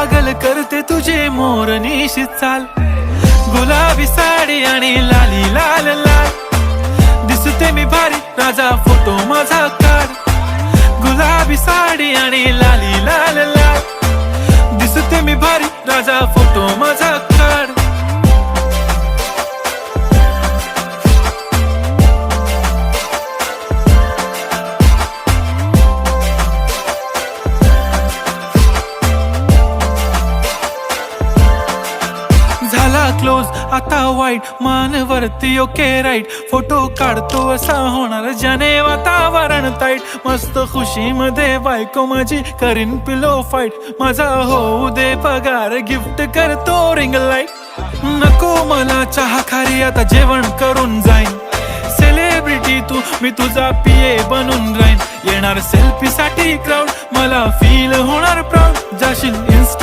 पागल करते तुझे मोरनीशी चाल, गुलाबी साडी आणि लाली लाल लाल. दिसते मी भारी राजा फोटो माझा काढ, गुलाबी साडी आणि लाली लाल लाल. दिसते मी भारी राजा फोटो माझा काढ. झाला क्लोज आता वाईट, मानवरती ओके राईट. फोटो काढतो असा होणार ज्याने वातावरण ताईट. मस्त खुशी मध्ये बायको माझी करीन पिलो फाईट. माझा होऊ दे पगार गिफ्ट करतो रिंग लाईट. नको मला चहा खारी आता जेवण करून जाईन. सेलिब्रिटी तू मी तुझा पिये बनून राहीन. येणार सेल्फी साठी क्राऊड मला फील होणार प्राऊड. जाशील इन्स्टा